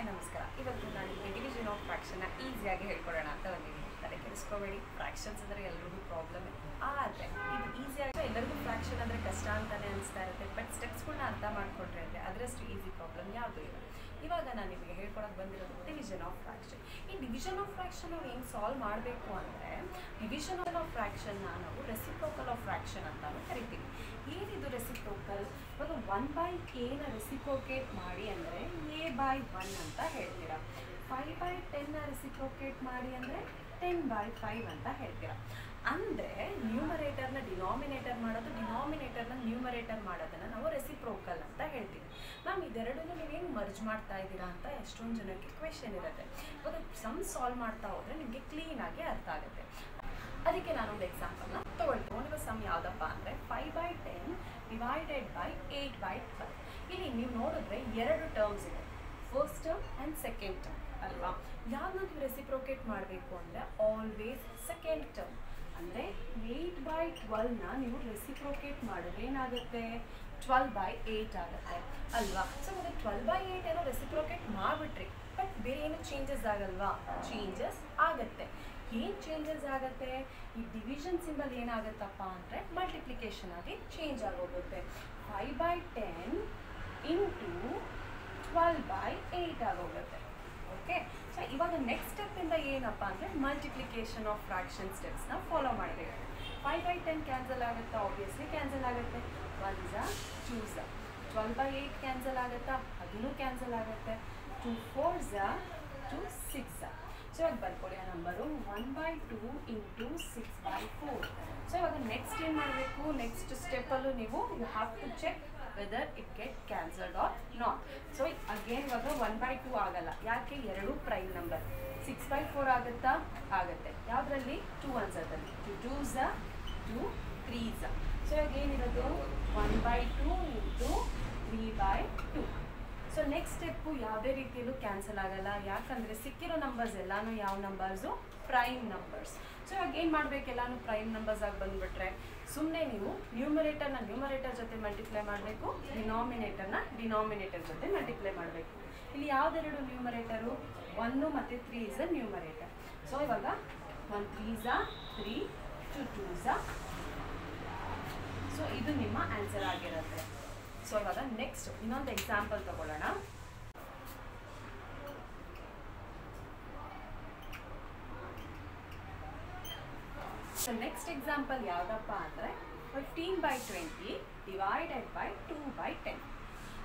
Hi ನಮಸ್ಕಾರ. ಇವತ್ತು ನಾನು ನಿಮಗೆ ಡಿವಿಷನ್ ಆಫ್ ಫ್ರಾಕ್ಷನ್ನ ಈಸಿಯಾಗಿ ಹೇಳ್ಕೊಡೋಣ ಅಂತ ಬಂದಿದ್ದೀನಿ. ತಲೆ ಕೆಡಿಸ್ಕೋಬೇಡಿ, ಫ್ರಾಕ್ಷನ್ಸ್ ಅಂದರೆ ಎಲ್ಲರಿಗೂ ಪ್ರಾಬ್ಲಮ್ ಆದರೆ ಇದು ಈಸಿಯಾಗಿ ಎಲ್ಲರಿಗೂ ಫ್ರಾಕ್ಷನ್ ಅಂದರೆ ಕಷ್ಟ ಅಂತಲೇ ಅನಿಸ್ತಾ ಇರುತ್ತೆ. ಬಟ್ ಸ್ಟೆಪ್ಸ್ಗಳನ್ನ ಅರ್ಥ ಮಾಡ್ಕೊಂಡ್ರೆ ಅಂದರೆ ಅದರಷ್ಟು ಈಸಿ ಪ್ರಾಬ್ಲಮ್ ಯಾವುದೂ ಇಲ್ಲ. ಇವಾಗ ನಾನು ನಿಮಗೆ ಹೇಳ್ಕೊಳಕ್ಕೆ ಬಂದಿರೋದು ಡಿವಿಷನ್ ಆಫ್ ಫ್ರಾಕ್ಷನ್. ಈ ಡಿವಿಷನ್ ಆಫ್ ಫ್ರಾಕ್ಷನ್ ನಾವು ಹೆಂಗೆ ಸಾಲ್ವ್ ಮಾಡಬೇಕು ಅಂದರೆ ಡಿವಿಷನ್ ಆಫ್ ಫ್ರಾಕ್ಷನ್ನ ನಾವು ರೆಸಿಪ್ರೋಕಲ್ ಆಫ್ ಫ್ರಾಕ್ಷನ್ ಅಂತಾನು ಕರಿತೀವಿ. ಏನಿದು ರೆಸಿಪ್ರೋಕಲ್? ಇವಾಗ 1/a ನ ರೆಸಿಪ್ರೋಕೇಟ್ ಮಾಡಿ ಅಂದರೆ a/1 ಅಂತ ಹೇಳ್ತೀರಾ. 5/10 ರೆಸಿಪ್ರೋಕೇಟ್ ಮಾಡಿ ಅಂದರೆ 10/5 ಅಂತ ಹೇಳ್ತೀರಾ. ಅಂದರೆ ನ್ಯೂಮರೇಟರ್ನ ಡಿನಾಮಿನೇಟರ್ ಮಾಡೋದು, ಡಿನಾಮಿನೇಟರ್ನ ನ್ಯೂಮರೇಟರ್ ಮಾಡೋದನ್ನು ನಾವು ರೆಸಿಪ್ರೋಕಲ್ ಅಂತ ಹೇಳ್ತೀವಿ. ಮ್ಯಾಮ್ ಇದೆರಡನ್ನೂ ನೀವು ಹೆಂಗೆ ಮರ್ಜ್ ಮಾಡ್ತಾ ಇದ್ದೀರಾ ಅಂತ ಎಷ್ಟೊಂದು ಜನಕ್ಕೆ ಕ್ವೆಶನ್ ಇರುತ್ತೆ. ಇವಾಗ ಸಮ್ ಸಾಲ್ವ್ ಮಾಡ್ತಾ ಹೋದರೆ ನಿಮಗೆ ಕ್ಲೀನಾಗಿ ಅರ್ಥ ಆಗುತ್ತೆ. ಅದಕ್ಕೆ ನಾನೊಂದು ಎಕ್ಸಾಂಪಲ್ನ ತೊಗೊಳ್ತೀನಿ. ಸಮ್ ಯಾವುದಪ್ಪ ಅಂದರೆ 5/10 ಡಿವೈಡೆಡ್ ಬೈ 8/12. ಇಲ್ಲಿ ನೀವು ನೋಡಿದ್ರೆ ಎರಡು ಟರ್ಮ್ಸ್ ಇದೆ, first term and second term ಅಲ್ವಾ. ಯಾವ್ದನ್ನ ನೀವು ರೆಸಿಪ್ರೋಕೇಟ್ ಮಾಡಬೇಕು ಅಂದರೆ ಆಲ್ವೇಸ್ ಸೆಕೆಂಡ್ ಟರ್ಮ್. ಅಂದರೆ 8/12ನ ನೀವು ರೆಸಿಪ್ರೋಕೇಟ್ ಮಾಡಿದ್ರೆ ಏನಾಗುತ್ತೆ? 12/8 ಆಗುತ್ತೆ ಅಲ್ವಾ. ಸೊ ಮತ್ತೆ 12/8 ಏನೋ ರೆಸಿಪ್ರೋಕೇಟ್ ಮಾಡಿಬಿಟ್ರಿ, ಬಟ್ ಬೇರೆ ಏನು ಚೇಂಜಸ್ ಆಗಲ್ವಾ? ಚೇಂಜಸ್ ಆಗುತ್ತೆ. ಏನು ಚೇಂಜಸ್ ಆಗುತ್ತೆ? ಈ ಡಿವಿಷನ್ ಸಿಂಬಲ್ ಏನಾಗುತ್ತಪ್ಪ ಅಂದರೆ ಮಲ್ಟಿಪ್ಲಿಕೇಶನ್ ಆಗಿ ಚೇಂಜ್ ಆಗೋಗುತ್ತೆ. 5/10 ಇಂಟು 12/8 ಆಗೋಗುತ್ತೆ. ಓಕೆ, ಸೊ ಇವಾಗ ನೆಕ್ಸ್ಟ್ ಸ್ಟೆಪ್ಪಿಂದ ಏನಪ್ಪ ಅಂದರೆ ಮಲ್ಟಿಪ್ಲಿಕೇಶನ್ ಆಫ್ ಫ್ರಾಕ್ಷನ್ ಸ್ಟೆಪ್ಸ್ನ ಫಾಲೋ ಮಾಡಬೇಕು. 5/10 ಕ್ಯಾನ್ಸಲ್ ಆಗುತ್ತಾ? ಆಬ್ವಿಯಸ್ಲಿ ಕ್ಯಾನ್ಸಲ್ ಆಗುತ್ತೆ. 1 2 12/8 ಕ್ಯಾನ್ಸಲ್ ಆಗುತ್ತಾ? ಅದೂ ಕ್ಯಾನ್ಸಲ್ ಆಗುತ್ತೆ. 2 4 2 6. ಸೊ ಇವಾಗ ಬರ್ಕೊಳ್ಳಿ ಆ ನಂಬರು 1/2 ಇಂಟು 6/4. ಸೊ ಇವಾಗ ನೆಕ್ಸ್ಟ್ ಏನು ಮಾಡಬೇಕು? ನೆಕ್ಸ್ಟ್ ಸ್ಟೆಪ್ಪಲ್ಲೂ ನೀವು you have to check whether it get cancelled or not. So again ಇವಾಗ 1/2 ಆಗಲ್ಲ, ಯಾಕೆ? ಎರಡು ಪ್ರೈಮ್ ನಂಬರ್. 6/4 ಆಗುತ್ತಾ? ಆಗುತ್ತೆ. ಯಾವುದರಲ್ಲಿ? 2 1 2 2 2 3. ಸೊ ಇವಾಗ ಏನಿರೋದು 1/2 ಇಂಟು 3/2. ಸೊ ನೆಕ್ಸ್ಟ್ ಸ್ಟೆಪ್ಪು ಯಾವುದೇ ರೀತಿಯಲ್ಲೂ ಕ್ಯಾನ್ಸಲ್ ಆಗಲ್ಲ, ಯಾಕಂದರೆ ಸಿಕ್ಕಿರೋ ನಂಬರ್ಸ್ ಎಲ್ಲಾನು ಯಾವ ನಂಬರ್ಸು? Prime numbers. ಸೊ ಇವಾಗ ಏನು ಮಾಡಬೇಕು? ಎಲ್ಲಾನು ಪ್ರೈಮ್ ನಂಬರ್ಸ್ ಆಗಿ ಬಂದುಬಿಟ್ರೆ ಸುಮ್ಮನೆ ನೀವು ನ್ಯೂಮರೇಟರ್ನ ನ್ಯೂಮರೇಟರ್ ಜೊತೆ ಮಲ್ಟಿಪ್ಲೈ ಮಾಡಬೇಕು, ಡಿನಾಮಿನೇಟರ್ನ ಡಿನಾಮಿನೇಟರ್ ಜೊತೆ ಮಲ್ಟಿಪ್ಲೈ ಮಾಡಬೇಕು. ಇಲ್ಲಿ ಯಾವುದೆರಡು ನ್ಯೂಮರೇಟರು? 1 ಮತ್ತು 3 ಇಸ್ ಅ ನ್ಯೂಮರೇಟರ್. ಸೊ ಇವಾಗ 1 3 3 2 2. ಸೊ ಇದು ನಿಮ್ಮ ಆನ್ಸರ್ ಆಗಿರುತ್ತೆ. ಸೊ ಇವಾಗ ನೆಕ್ಸ್ಟ್ ಇನ್ನೊಂದು ಎಕ್ಸಾಂಪಲ್ ತಗೊಳ್ಳೋಣ. ಸೊ ನೆಕ್ಸ್ಟ್ ಎಕ್ಸಾಂಪಲ್ ಯಾವುದಪ್ಪ ಅಂದರೆ 15/20 ಡಿವೈಡೆಡ್ ಬೈ 2/10.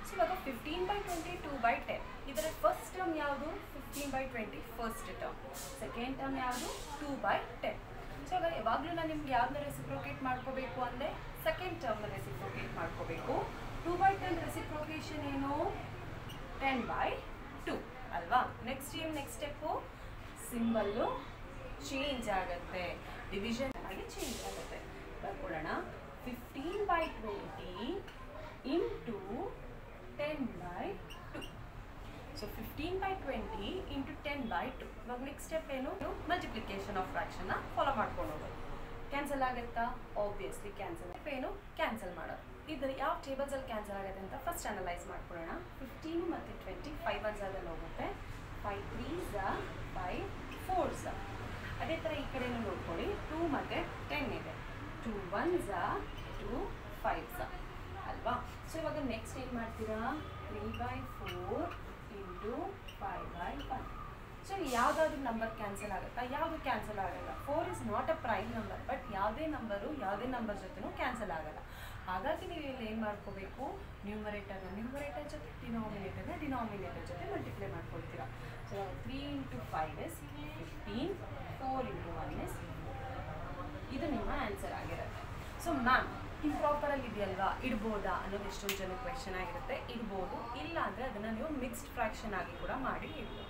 ಸೊ ಇವಾಗ 15/20 2/10 ಇದರ ಫಸ್ಟ್ ಟರ್ಮ್ ಯಾವುದು? 15/20 ಫಸ್ಟ್ ಟರ್ಮ್. ಸೆಕೆಂಡ್ ಟರ್ಮ್ ಯಾವುದು? 2/10. ಸೊ ಇವಾಗ ಯಾವಾಗಲೂ ನಾನು ನಿಮ್ಗೆ ಯಾವ್ದನ್ನ ರೆಸಿಪ್ರೋಕೇಟ್ ಮಾಡ್ಕೋಬೇಕು ಅಂದರೆ ಸೆಕೆಂಡ್ ಟರ್ಮ್ನ ರೆಸಿಪ್ರೋಕೇಟ್ ಮಾಡ್ಕೋಬೇಕು. 2/10 ರೆಸಿಪ್ರೋಕೇಶನ್ ಏನು? 10/2 ಅಲ್ವಾ. ನೆಕ್ಸ್ಟ್ ಸ್ಟೆಪ್ಪು ಸಿಂಬಲ್ಲು ಚೇಂಜ್ ಆಗುತ್ತೆ, ಡಿವಿಷನ್ ಆಗಿ ಚೇಂಜ್ ಆಗುತ್ತೆ. ಬರ್ಕೊಳ್ಳೋಣ. 15/20 ಇಂಟು 10/2. So 15/20 into 10/2. ಇವಾಗ ನೆಕ್ಸ್ಟ್ ಸ್ಟೆಪ್ ಏನು? ಮಲ್ಟಿಪ್ಲಿಕೇಶನ್ ಆಫ್ ಫ್ರಾಕ್ಷನ್ನ ಫಾಲೋ ಮಾಡ್ಕೊಂಡು ಹೋಗೋದು. ಕ್ಯಾನ್ಸಲ್ ಆಗುತ್ತಾ? Obviously cancel. ಏನು? ಕ್ಯಾನ್ಸಲ್ ಮಾಡೋದು. ಇದು ಯಾವ ಟೇಬಲ್ಸಲ್ಲಿ ಕ್ಯಾನ್ಸಲ್ ಆಗುತ್ತೆ ಅಂತ ಫಸ್ಟ್ ಅನಲೈಸ್ ಮಾಡ್ಕೊಳ್ಳೋಣ. 15 ಮತ್ತು 20 5 1 ಹೋಗುತ್ತೆ. 5 3 5 4. ಅದೇ ಥರ ಈ ಕಡೆನೂ ನೋಡ್ಕೊಳ್ಳಿ. 2 ಮತ್ತು 10 ಇದೆ. 2 1 2 5 ಅಲ್ವಾ. ಸೊ ಇವಾಗ ನೆಕ್ಸ್ಟ್ ಏನು ಮಾಡ್ತೀರಾ? 3/4 ಇಂಟು 5/1. ಸೊ ಯಾವುದಾದ್ರೂ ನಂಬರ್ ಕ್ಯಾನ್ಸಲ್ ಆಗುತ್ತಾ? ಯಾವುದು ಕ್ಯಾನ್ಸಲ್ ಆಗಲ್ಲ. 4 is not a prime number, but ಯಾವುದೇ ನಂಬರ್ ಜೊತೆನೂ ಕ್ಯಾನ್ಸಲ್ ಆಗಲ್ಲ. ಹಾಗಾಗಿ ನೀವು ಇಲ್ಲಿ ಏನು ಮಾಡ್ಕೋಬೇಕು? ನ್ಯೂಮರೇಟರ್ನ ನ್ಯೂಮರೇಟರ್ ಜೊತೆ ಡಿನಾಮಿನೇಟರ್ನ ಡಿನಾಮಿನೇಟರ್ ಜೊತೆ ಮಲ್ಟಿಪ್ಲೈ ಮಾಡ್ಕೊಳ್ತೀರಾ. So 3 into 5 is 15. 4 into 1 is. ಇದು ನಿಮ್ಮ ಆನ್ಸರ್ ಆಗಿರುತ್ತೆ. ಸೊ ಮ್ಯಾಮ್ ಇಂಪ್ರಾಪರಲ್ಲಿ ಇದೆಯಲ್ವಾ, ಇಡ್ಬೋದಾ ಅನ್ನೋದು ಎಷ್ಟೊಂದು ಜನ ಕ್ವೆಶನ್ ಆಗಿರುತ್ತೆ. ಇಡ್ಬೋದು, ಇಲ್ಲ ಅಂದರೆ ಅದನ್ನು ನೀವು ಮಿಕ್ಸ್ಡ್ ಫ್ರಾಕ್ಷನ್ ಆಗಿ ಕೂಡ ಮಾಡಿ ಇಡ್ಬೋದು.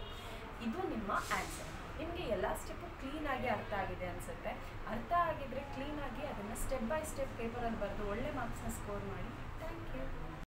ಇದು ನಿಮ್ಮ ಆನ್ಸರ್. ನಿಮಗೆ ಎಲ್ಲ ಸ್ಟೆಪ್ಪು ಕ್ಲೀನಾಗಿ ಅರ್ಥ ಆಗಿದೆ ಅನಿಸುತ್ತೆ. ಅರ್ಥ ಆಗಿದ್ದರೆ ಕ್ಲೀನಾಗಿ ಅದನ್ನು ಸ್ಟೆಪ್ ಬೈ ಸ್ಟೆಪ್ ಪೇಪರಲ್ಲಿ ಬರೆದು ಒಳ್ಳೆ ಮಾರ್ಕ್ಸ್ನ ಸ್ಕೋರ್ ಮಾಡಿ. Thank you.